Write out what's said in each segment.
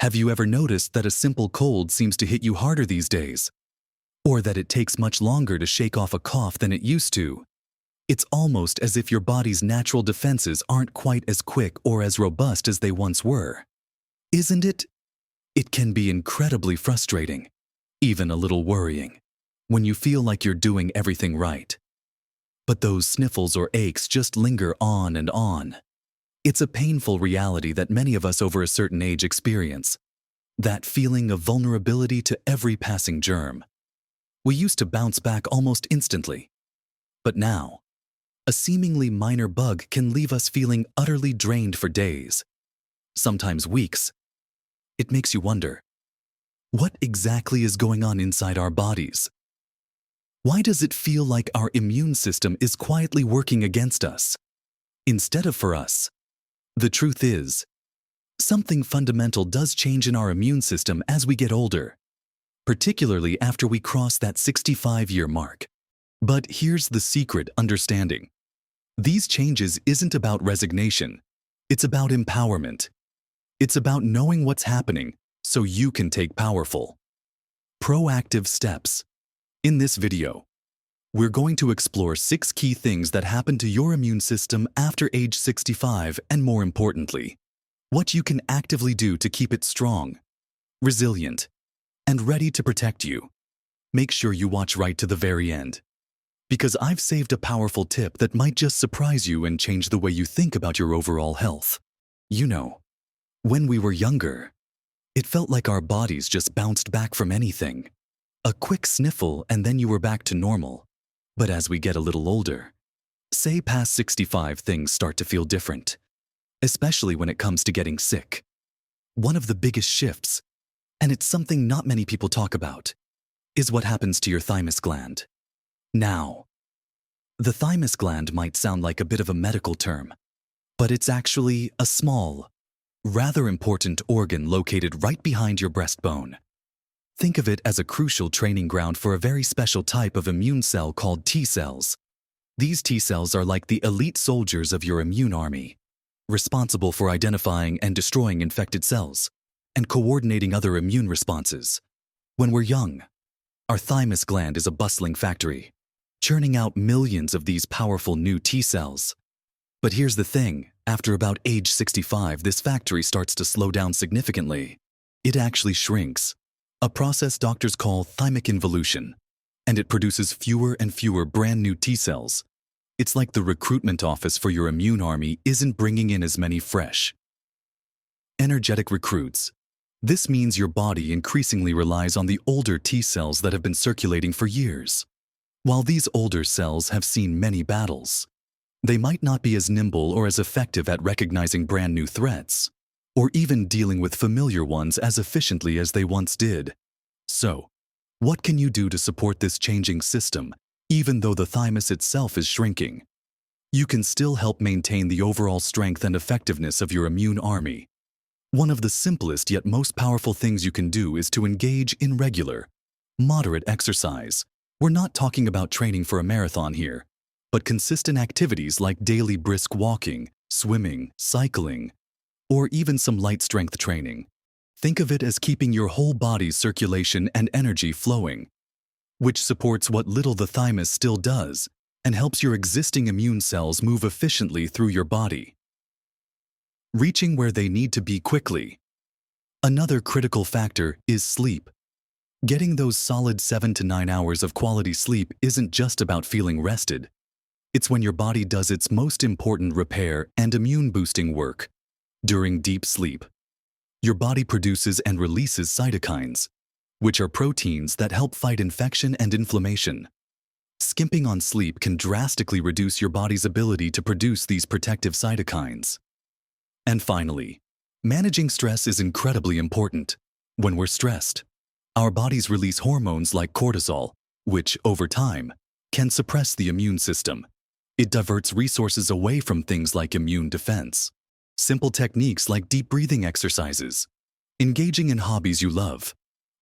Have you ever noticed that a simple cold seems to hit you harder these days? Or that it takes much longer to shake off a cough than it used to? It's almost as if your body's natural defenses aren't quite as quick or as robust as they once were. Isn't it? It can be incredibly frustrating, even a little worrying, when you feel like you're doing everything right. But those sniffles or aches just linger on and on. It's a painful reality that many of us over a certain age experience. That feeling of vulnerability to every passing germ. We used to bounce back almost instantly. But now, a seemingly minor bug can leave us feeling utterly drained for days, sometimes weeks. It makes you wonder, what exactly is going on inside our bodies? Why does it feel like our immune system is quietly working against us, instead of for us? The truth is, something fundamental does change in our immune system as we get older, particularly after we cross that 65-year mark. But here's the secret understanding. These changes isn't about resignation. It's about empowerment. It's about knowing what's happening so you can take powerful, proactive steps. In this video, we're going to explore 6 key things that happen to your immune system after age 65 and, more importantly, what you can actively do to keep it strong, resilient, and ready to protect you. Make sure you watch right to the very end, because I've saved a powerful tip that might just surprise you and change the way you think about your overall health. You know, when we were younger, it felt like our bodies just bounced back from anything. A quick sniffle and then you were back to normal. But as we get a little older, say past 65, things start to feel different, especially when it comes to getting sick. One of the biggest shifts, and it's something not many people talk about, is what happens to your thymus gland. Now, the thymus gland might sound like a bit of a medical term, but it's actually a small, rather important organ located right behind your breastbone. Think of it as a crucial training ground for a very special type of immune cell called T cells. These T cells are like the elite soldiers of your immune army, responsible for identifying and destroying infected cells and coordinating other immune responses. When we're young, our thymus gland is a bustling factory, churning out millions of these powerful new T cells. But here's the thing, after about age 65, this factory starts to slow down significantly. It actually shrinks, a process doctors call thymic involution, and it produces fewer and fewer brand new T cells. It's like the recruitment office for your immune army isn't bringing in as many fresh, energetic recruits. This means your body increasingly relies on the older T cells that have been circulating for years. While these older cells have seen many battles, they might not be as nimble or as effective at recognizing brand new threats, or even dealing with familiar ones as efficiently as they once did. So, what can you do to support this changing system, even though the thymus itself is shrinking? You can still help maintain the overall strength and effectiveness of your immune army. One of the simplest yet most powerful things you can do is to engage in regular, moderate exercise. We're not talking about training for a marathon here, but consistent activities like daily brisk walking, swimming, cycling, or even some light strength training. Think of it as keeping your whole body's circulation and energy flowing, which supports what little the thymus still does and helps your existing immune cells move efficiently through your body, reaching where they need to be quickly. Another critical factor is sleep. Getting those solid 7 to 9 hours of quality sleep isn't just about feeling rested. It's when your body does its most important repair and immune-boosting work. During deep sleep, your body produces and releases cytokines, which are proteins that help fight infection and inflammation. Skimping on sleep can drastically reduce your body's ability to produce these protective cytokines. And finally, managing stress is incredibly important. When we're stressed, our bodies release hormones like cortisol, which, over time, can suppress the immune system. It diverts resources away from things like immune defense. Simple techniques like deep breathing exercises, engaging in hobbies you love,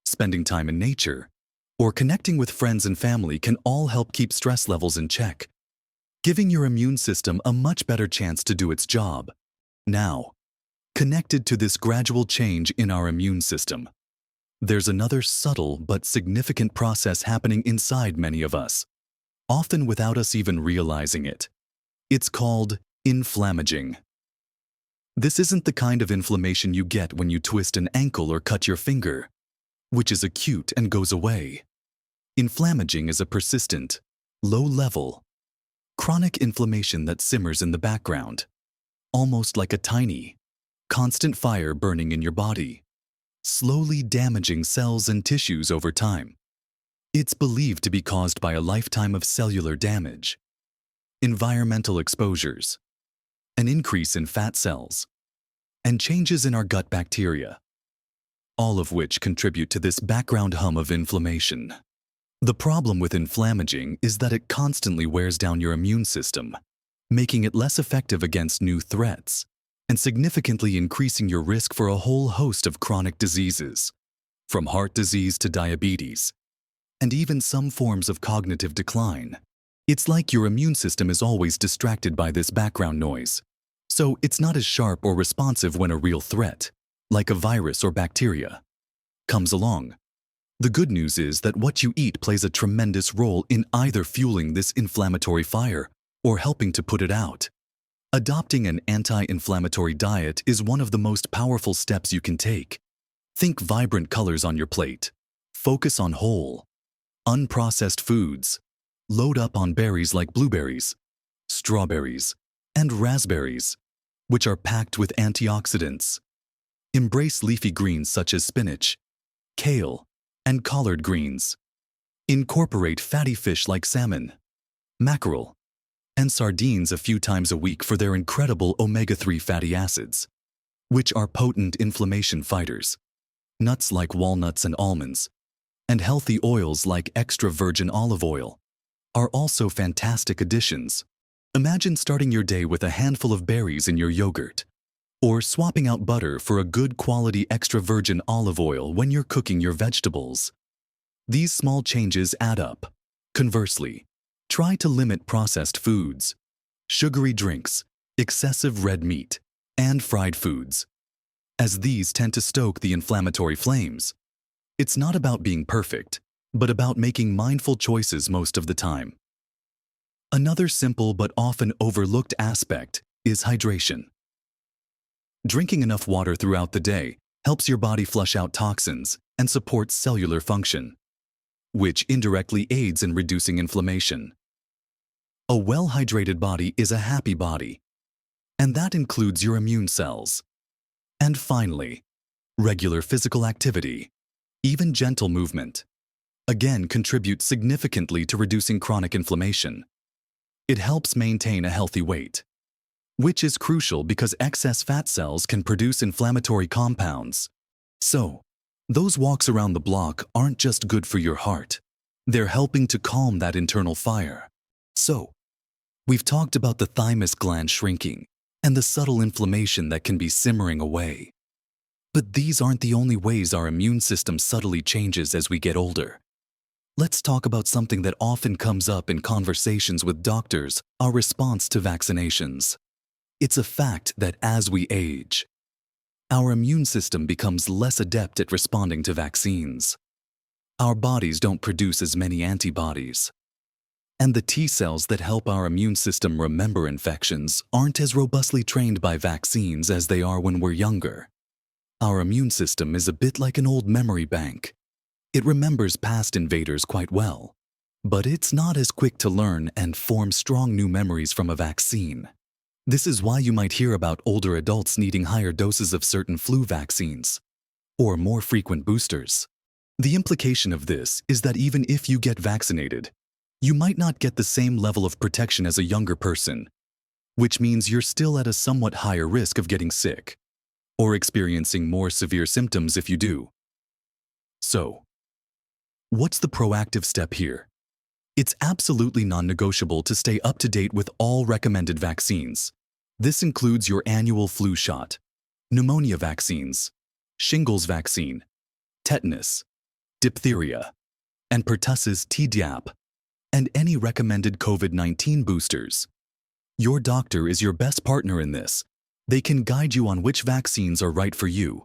spending time in nature, or connecting with friends and family can all help keep stress levels in check, giving your immune system a much better chance to do its job. Now, Connected to this gradual change in our immune system, there's another subtle but significant process happening inside many of us, often without us even realizing it. It's called inflammaging. This isn't the kind of inflammation you get when you twist an ankle or cut your finger, which is acute and goes away. Inflammaging is a persistent, low-level, chronic inflammation that simmers in the background, almost like a tiny, constant fire burning in your body, slowly damaging cells and tissues over time. It's believed to be caused by a lifetime of cellular damage, environmental exposures, an increase in fat cells, and changes in our gut bacteria, all of which contribute to this background hum of inflammation. The problem with inflammaging is that it constantly wears down your immune system, making it less effective against new threats, and significantly increasing your risk for a whole host of chronic diseases, from heart disease to diabetes, and even some forms of cognitive decline. It's like your immune system is always distracted by this background noise, so it's not as sharp or responsive when a real threat, like a virus or bacteria, comes along. The good news is that what you eat plays a tremendous role in either fueling this inflammatory fire or helping to put it out. Adopting an anti-inflammatory diet is one of the most powerful steps you can take. Think vibrant colors on your plate. Focus on whole, unprocessed foods. Load up on berries like blueberries, strawberries, and raspberries, which are packed with antioxidants. Embrace leafy greens such as spinach, kale, and collard greens. Incorporate fatty fish like salmon, mackerel, and sardines a few times a week for their incredible omega-3 fatty acids, which are potent inflammation fighters. Nuts like walnuts and almonds, and healthy oils like extra virgin olive oil are also fantastic additions. Imagine starting your day with a handful of berries in your yogurt, or swapping out butter for a good quality extra virgin olive oil when you're cooking your vegetables. These small changes add up. Conversely, try to limit processed foods, sugary drinks, excessive red meat, and fried foods, as these tend to stoke the inflammatory flames. It's not about being perfect, but about making mindful choices most of the time. Another simple but often overlooked aspect is hydration. Drinking enough water throughout the day helps your body flush out toxins and supports cellular function, which indirectly aids in reducing inflammation. A well-hydrated body is a happy body, and that includes your immune cells. And finally, regular physical activity, even gentle movement, again contributes significantly to reducing chronic inflammation. It helps maintain a healthy weight, which is crucial because excess fat cells can produce inflammatory compounds. So, those walks around the block aren't just good for your heart. They're helping to calm that internal fire. So, we've talked about the thymus gland shrinking and the subtle inflammation that can be simmering away. But these aren't the only ways our immune system subtly changes as we get older. Let's talk about something that often comes up in conversations with doctors: our response to vaccinations. It's a fact that as we age, our immune system becomes less adept at responding to vaccines. Our bodies don't produce as many antibodies, and the T cells that help our immune system remember infections aren't as robustly trained by vaccines as they are when we're younger. Our immune system is a bit like an old memory bank. It remembers past invaders quite well, but it's not as quick to learn and form strong new memories from a vaccine. This is why you might hear about older adults needing higher doses of certain flu vaccines, or more frequent boosters. The implication of this is that even if you get vaccinated, you might not get the same level of protection as a younger person, which means you're still at a somewhat higher risk of getting sick, or experiencing more severe symptoms if you do. So, what's the proactive step here? It's absolutely non-negotiable to stay up to date with all recommended vaccines. This includes your annual flu shot, pneumonia vaccines, shingles vaccine, tetanus, diphtheria, and pertussis Tdap, and any recommended COVID-19 boosters. Your doctor is your best partner in this, They can guide you on which vaccines are right for you,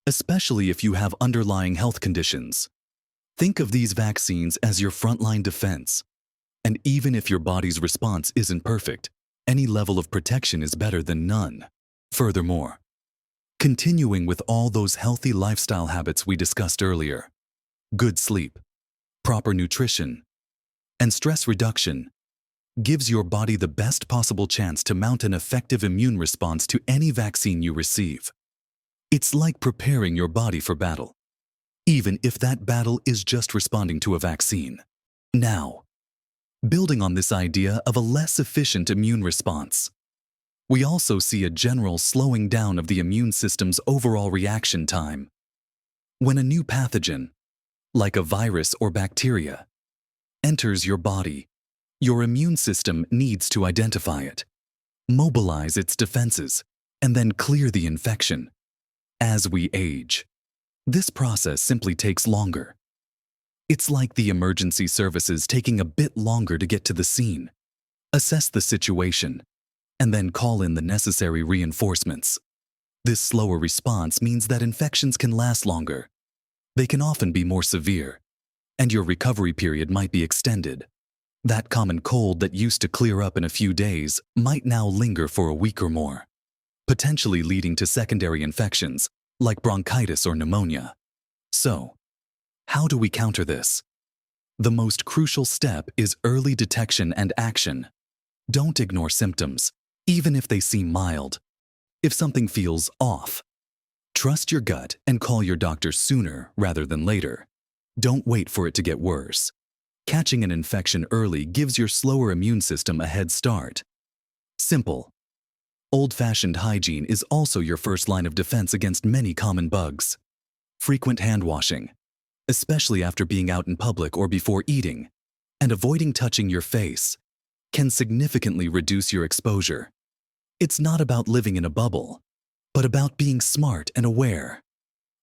especially if you have underlying health conditions. Think of these vaccines as your frontline defense. And even if your body's response isn't perfect, any level of protection is better than none. Furthermore, continuing with all those healthy lifestyle habits we discussed earlier, good sleep, proper nutrition, and stress reduction gives your body the best possible chance to mount an effective immune response to any vaccine you receive. It's like preparing your body for battle, even if that battle is just responding to a vaccine. Now, building on this idea of a less efficient immune response, we also see a general slowing down of the immune system's overall reaction time. When a new pathogen, like a virus or bacteria, enters your body, your immune system needs to identify it, mobilize its defenses, and then clear the infection. As we age, this process simply takes longer. It's like the emergency services taking a bit longer to get to the scene, assess the situation, and then call in the necessary reinforcements. This slower response means that infections can last longer. They can often be more severe, and your recovery period might be extended. That common cold that used to clear up in a few days might now linger for a week or more, potentially leading to secondary infections like bronchitis or pneumonia. So, how do we counter this? The most crucial step is early detection and action. Don't ignore symptoms, even if they seem mild. If something feels off, trust your gut and call your doctor sooner rather than later. Don't wait for it to get worse. Catching an infection early gives your slower immune system a head start. Simple. Old-fashioned hygiene is also your first line of defense against many common bugs. Frequent hand washing, especially after being out in public or before eating, and avoiding touching your face, can significantly reduce your exposure. It's not about living in a bubble, but about being smart and aware.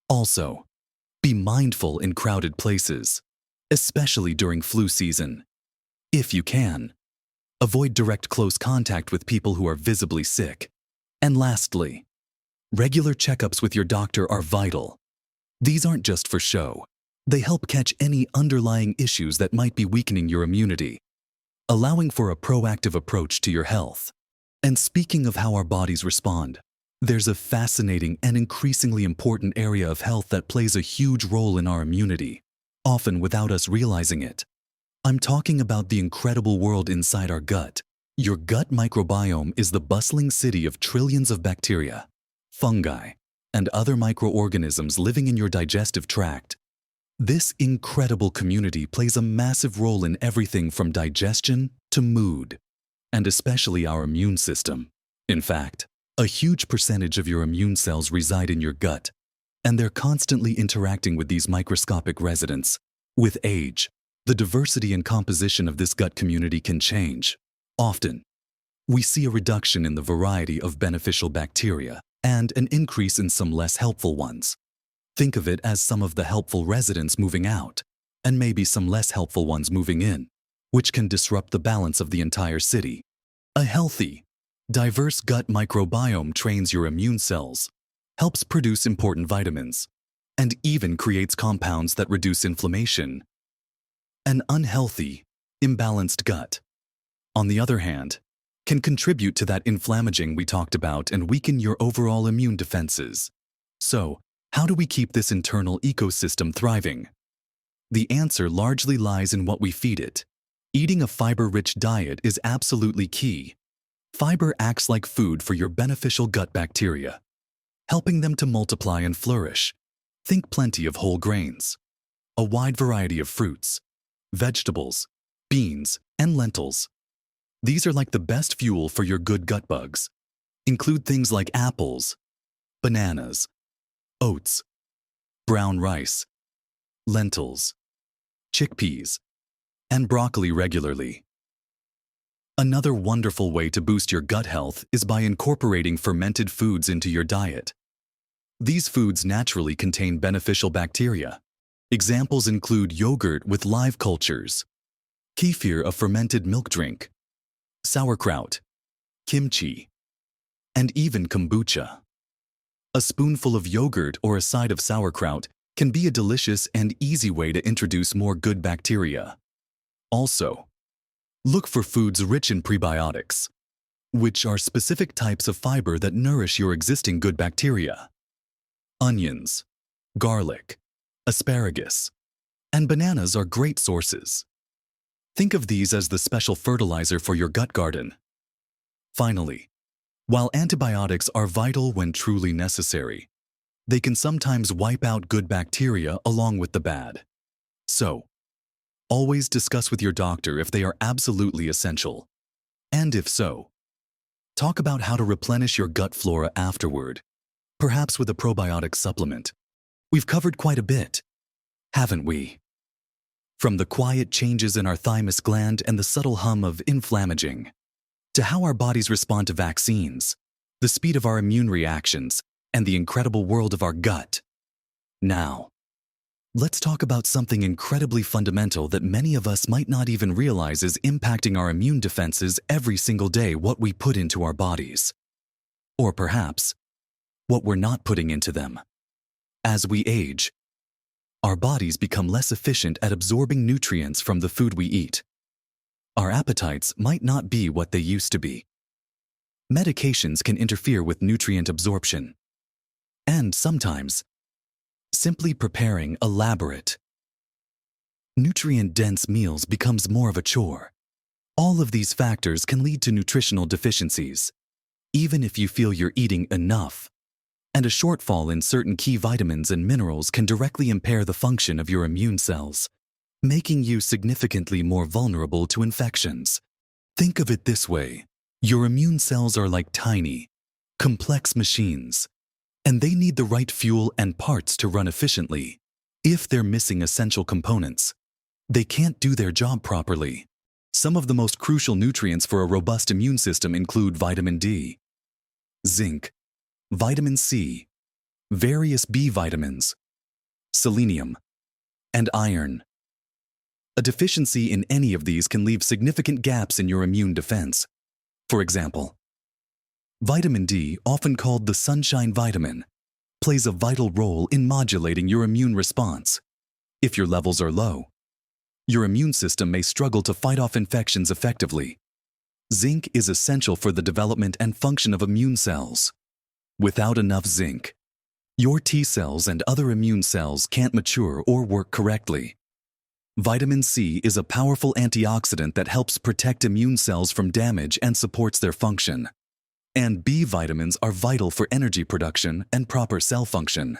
Also, be mindful in crowded places, especially during flu season. If you can, avoid direct close contact with people who are visibly sick. And lastly, regular checkups with your doctor are vital. These aren't just for show. They help catch any underlying issues that might be weakening your immunity, allowing for a proactive approach to your health. And speaking of how our bodies respond, there's a fascinating and increasingly important area of health that plays a huge role in our immunity, often without us realizing it. I'm talking about the incredible world inside our gut. Your gut microbiome is the bustling city of trillions of bacteria, fungi, and other microorganisms living in your digestive tract. This incredible community plays a massive role in everything from digestion to mood, and especially our immune system. In fact, a huge percentage of your immune cells reside in your gut, and they're constantly interacting with these microscopic residents. With age, the diversity and composition of this gut community can change. Often, we see a reduction in the variety of beneficial bacteria and an increase in some less helpful ones. Think of it as some of the helpful residents moving out, and maybe some less helpful ones moving in, which can disrupt the balance of the entire city. A healthy, diverse gut microbiome trains your immune cells, helps produce important vitamins, and even creates compounds that reduce inflammation. An unhealthy, imbalanced gut, on the other hand, can contribute to that inflammaging we talked about and weaken your overall immune defenses. So, how do we keep this internal ecosystem thriving? The answer largely lies in what we feed it. Eating a fiber-rich diet is absolutely key. Fiber acts like food for your beneficial gut bacteria, helping them to multiply and flourish. Think plenty of whole grains, a wide variety of fruits, vegetables, beans, and lentils. These are like the best fuel for your good gut bugs. Include things like apples, bananas, oats, brown rice, lentils, chickpeas, and broccoli regularly. Another wonderful way to boost your gut health is by incorporating fermented foods into your diet. These foods naturally contain beneficial bacteria. Examples include yogurt with live cultures, kefir, a fermented milk drink, sauerkraut, kimchi, and even kombucha. A spoonful of yogurt or a side of sauerkraut can be a delicious and easy way to introduce more good bacteria. Also, look for foods rich in prebiotics, which are specific types of fiber that nourish your existing good bacteria. Onions, garlic, asparagus, and bananas are great sources. Think of these as the special fertilizer for your gut garden. Finally, while antibiotics are vital when truly necessary, they can sometimes wipe out good bacteria along with the bad. So, always discuss with your doctor if they are absolutely essential. And if so, talk about how to replenish your gut flora afterward, perhaps with a probiotic supplement. We've covered quite a bit, haven't we? From the quiet changes in our thymus gland and the subtle hum of inflammaging, to how our bodies respond to vaccines, the speed of our immune reactions, and the incredible world of our gut. Now, let's talk about something incredibly fundamental that many of us might not even realize is impacting our immune defenses every single day: what we put into our bodies. Or perhaps, what we're not putting into them. As we age, our bodies become less efficient at absorbing nutrients from the food we eat. Our appetites might not be what they used to be. Medications can interfere with nutrient absorption. And sometimes, simply preparing elaborate, nutrient-dense meals becomes more of a chore. All of these factors can lead to nutritional deficiencies, even if you feel you're eating enough. And a shortfall in certain key vitamins and minerals can directly impair the function of your immune cells, making you significantly more vulnerable to infections. Think of it this way: your immune cells are like tiny, complex machines, and they need the right fuel and parts to run efficiently. If they're missing essential components, they can't do their job properly. Some of the most crucial nutrients for a robust immune system include vitamin D, zinc, vitamin C, various B vitamins, selenium, and iron. A deficiency in any of these can leave significant gaps in your immune defense. For example, vitamin D, often called the sunshine vitamin, plays a vital role in modulating your immune response. If your levels are low, your immune system may struggle to fight off infections effectively. Zinc is essential for the development and function of immune cells. Without enough zinc, your T cells and other immune cells can't mature or work correctly. Vitamin C is a powerful antioxidant that helps protect immune cells from damage and supports their function. And B vitamins are vital for energy production and proper cell function,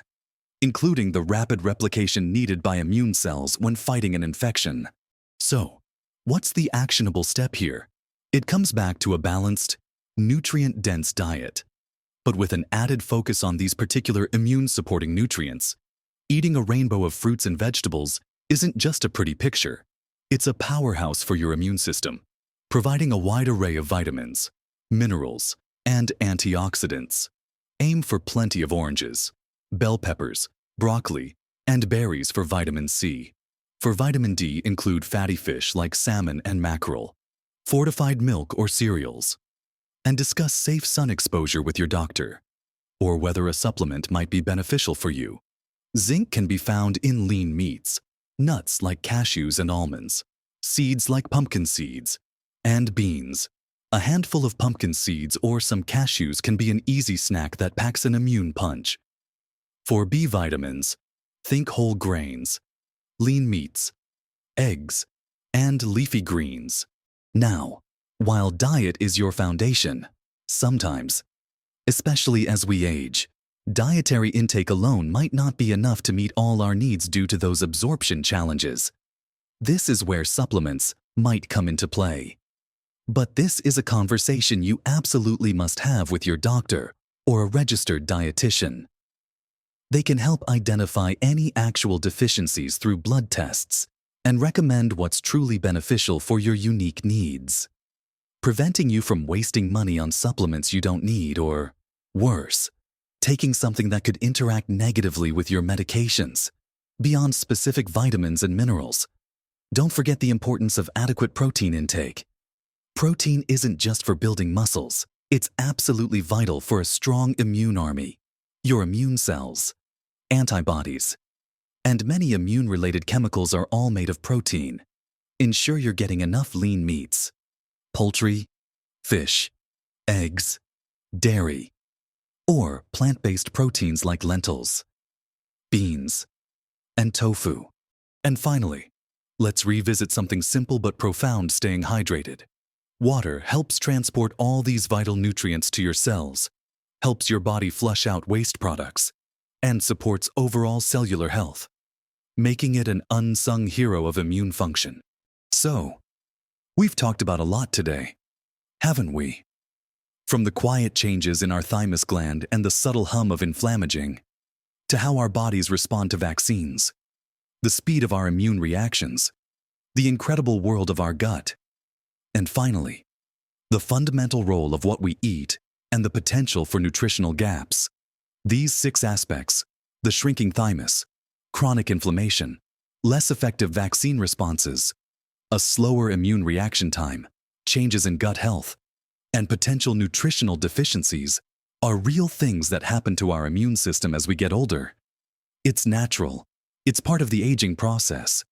including the rapid replication needed by immune cells when fighting an infection. So, what's the actionable step here? It comes back to a balanced, nutrient-dense diet. But with an added focus on these particular immune-supporting nutrients, eating a rainbow of fruits and vegetables isn't just a pretty picture. It's a powerhouse for your immune system, providing a wide array of vitamins, minerals, and antioxidants. Aim for plenty of oranges, bell peppers, broccoli, and berries for vitamin C. For vitamin D, include fatty fish like salmon and mackerel, fortified milk or cereals. And discuss safe sun exposure with your doctor, or whether a supplement might be beneficial for you. Zinc can be found in lean meats, nuts like cashews and almonds, seeds like pumpkin seeds, and beans. A handful of pumpkin seeds or some cashews can be an easy snack that packs an immune punch. For B vitamins, think whole grains, lean meats, eggs, and leafy greens. Now, while diet is your foundation, sometimes, especially as we age, dietary intake alone might not be enough to meet all our needs due to those absorption challenges. This is where supplements might come into play. But this is a conversation you absolutely must have with your doctor or a registered dietitian. They can help identify any actual deficiencies through blood tests and recommend what's truly beneficial for your unique needs, preventing you from wasting money on supplements you don't need or, worse, taking something that could interact negatively with your medications. Beyond specific vitamins and minerals, don't forget the importance of adequate protein intake. Protein isn't just for building muscles, It's absolutely vital for a strong immune army. Your immune cells, antibodies, and many immune-related chemicals are all made of protein. Ensure you're getting enough lean meats, poultry, fish, eggs, dairy, or plant-based proteins like lentils, beans, and tofu. And finally, let's revisit something simple but profound: staying hydrated. Water helps transport all these vital nutrients to your cells, helps your body flush out waste products, and supports overall cellular health, making it an unsung hero of immune function. So, we've talked about a lot today, haven't we? From the quiet changes in our thymus gland and the subtle hum of inflammaging, to how our bodies respond to vaccines, the speed of our immune reactions, the incredible world of our gut, and finally, the fundamental role of what we eat and the potential for nutritional gaps. These 6 aspects, the shrinking thymus, chronic inflammation, less effective vaccine responses, a slower immune reaction time, changes in gut health, and potential nutritional deficiencies, are real things that happen to our immune system as we get older. It's natural, it's part of the aging process,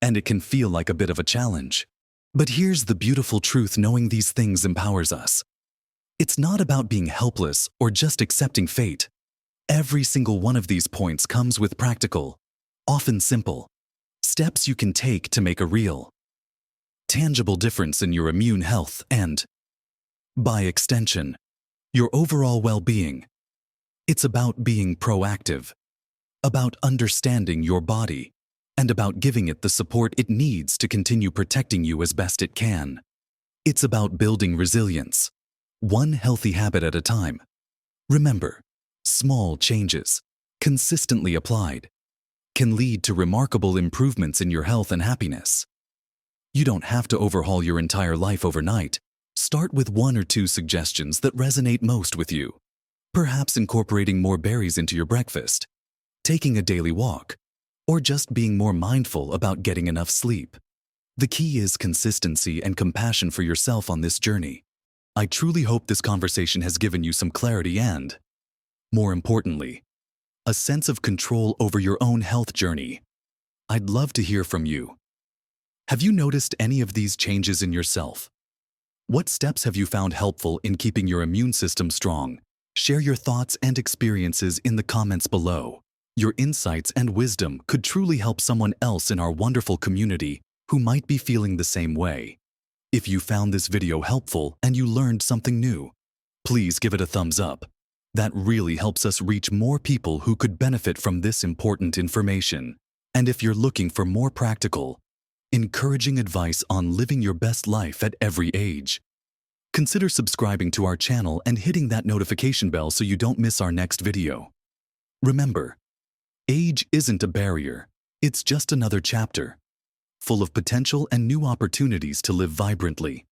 and it can feel like a bit of a challenge. But here's the beautiful truth: knowing these things empowers us. It's not about being helpless or just accepting fate. Every single one of these points comes with practical, often simple, steps you can take to make a real, tangible difference in your immune health and, by extension, your overall well-being. It's about being proactive, about understanding your body, and about giving it the support it needs to continue protecting you as best it can. It's about building resilience, one healthy habit at a time. Remember, small changes, consistently applied, can lead to remarkable improvements in your health and happiness. You don't have to overhaul your entire life overnight. Start with 1 or 2 suggestions that resonate most with you. Perhaps incorporating more berries into your breakfast, taking a daily walk, or just being more mindful about getting enough sleep. The key is consistency and compassion for yourself on this journey. I truly hope this conversation has given you some clarity and, more importantly, a sense of control over your own health journey. I'd love to hear from you. Have you noticed any of these changes in yourself? What steps have you found helpful in keeping your immune system strong? Share your thoughts and experiences in the comments below. Your insights and wisdom could truly help someone else in our wonderful community who might be feeling the same way. If you found this video helpful and you learned something new, please give it a thumbs up. That really helps us reach more people who could benefit from this important information. And if you're looking for more practical, encouraging advice on living your best life at every age, consider subscribing to our channel and hitting that notification bell so you don't miss our next video. Remember, age isn't a barrier, it's just another chapter, full of potential and new opportunities to live vibrantly.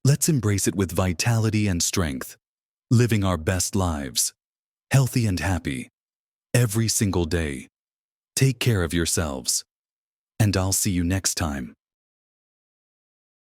Let's embrace it with vitality and strength, living our best lives, healthy and happy, every single day. Take care of yourselves, and I'll see you next time.